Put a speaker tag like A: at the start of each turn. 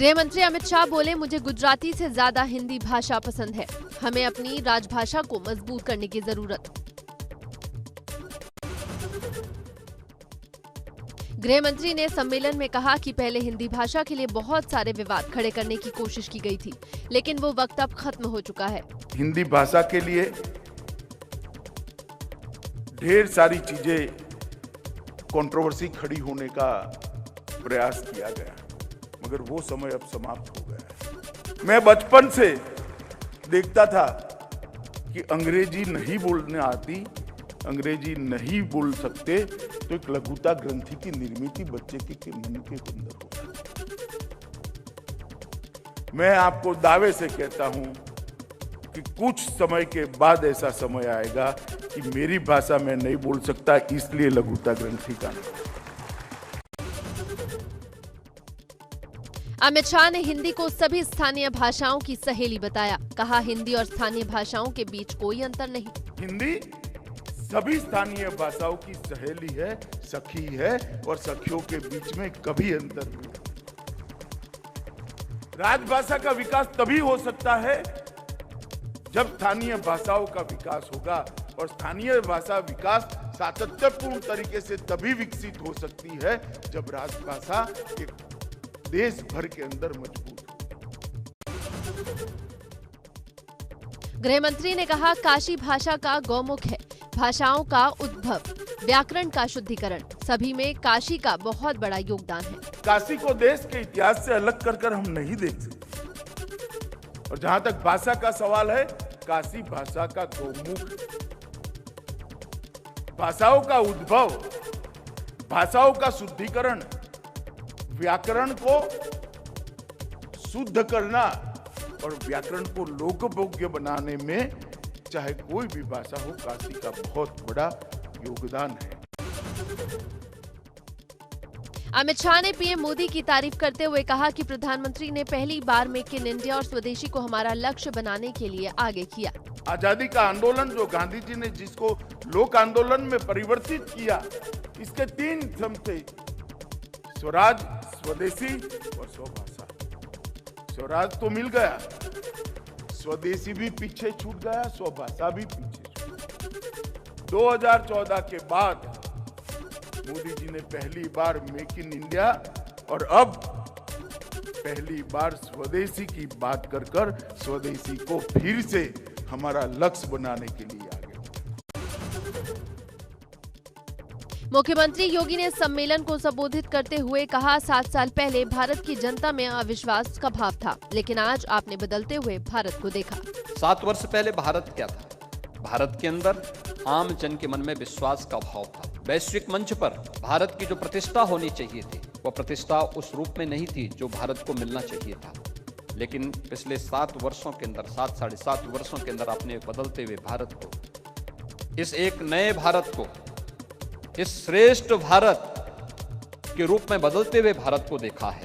A: गृह मंत्री अमित शाह बोले, मुझे गुजराती से ज्यादा हिंदी भाषा पसंद है। हमें अपनी राजभाषा को मजबूत करने की जरूरत। गृह मंत्री ने सम्मेलन में कहा कि पहले हिंदी भाषा के लिए बहुत सारे विवाद खड़े करने की कोशिश की गई थी, लेकिन वो वक्त अब खत्म हो चुका है।
B: हिंदी भाषा के लिए ढेर सारी चीजें कंट्रोवर्सी खड़ी होने का प्रयास किया गया, मगर वो समय अब समाप्त हो गया है। मैं बचपन से देखता था कि अंग्रेजी नहीं बोलने आती, अंग्रेजी नहीं बोल सकते तो एक लघुता ग्रंथि की निर्मित बच्चे के मन के अंदर होता है। मैं आपको दावे से कहता हूं कि कुछ समय के बाद ऐसा समय आएगा कि मेरी भाषा में नहीं बोल सकता, इसलिए लघुता ग्रंथि का नाम।
A: अमित शाह ने हिंदी को सभी स्थानीय भाषाओं की सहेली बताया। कहा, हिंदी और स्थानीय भाषाओं के बीच कोई अंतर नहीं।
B: हिंदी सभी स्थानीय भाषाओं की सहेली है, सखी है, और सखियों के बीच में कभी अंतर नहीं। राजभाषा का विकास तभी हो सकता है जब स्थानीय भाषाओं का विकास होगा, और स्थानीय भाषा विकास सातत्यपूर्ण तरीके से तभी विकसित हो सकती है जब राजभाषा एक देश भर के अंदर मजबूत हो।
A: गृह मंत्री ने कहा, काशी भाषा का गौमुख है। भाषाओं का उद्भव, व्याकरण का शुद्धिकरण, सभी में काशी का बहुत बड़ा योगदान है।
B: काशी को देश के इतिहास से अलग कर हम नहीं देख सकते। और जहां तक भाषा का सवाल है, काशी भाषा का गौमुख। भाषाओं का उद्भव, भाषाओं का शुद्धिकरण, व्याकरण को शुद्ध करना और व्याकरण को लोकभोग्य बनाने में चाहे कोई भी भाषा हो, काशी का बहुत बड़ा योगदान है।
A: अमित शाह ने पीएम मोदी की तारीफ करते हुए कहा कि प्रधानमंत्री ने पहली बार मेक इन इंडिया और स्वदेशी को हमारा लक्ष्य बनाने के लिए आगे किया।
B: आजादी का आंदोलन जो गांधी जी ने जिसको लोक आंदोलन में परिवर्तित किया, इसके 3 स्तंभ थे: स्वराज, स्वदेशी और स्वभाषा। स्वराज तो मिल गया, स्वदेशी भी पीछे छूट गया, स्वभाषा भी पीछे छूट गया। 2014 के बाद मोदी जी ने पहली बार मेक इन इंडिया और अब पहली बार स्वदेशी की बात कर स्वदेशी को फिर से हमारा लक्ष्य बनाने के लिए आगे बढ़े।
A: मुख्यमंत्री योगी ने सम्मेलन को संबोधित करते हुए कहा, 7 साल पहले भारत की जनता में अविश्वास का भाव था, लेकिन आज आपने बदलते हुए भारत को देखा।
C: 7 वर्ष पहले भारत क्या था? भारत के अंदर आम जन के मन में विश्वास का भाव था। वैश्विक मंच पर भारत की जो प्रतिष्ठा होनी चाहिए थी, वो प्रतिष्ठा उस रूप में नहीं थी जो भारत को मिलना चाहिए था। लेकिन पिछले 7 वर्षों के अंदर, 7 साढ़े 7 वर्षों के अंदर आपने बदलते हुए भारत को, इस एक नए भारत को, इस श्रेष्ठ भारत के रूप में बदलते हुए भारत को देखा है।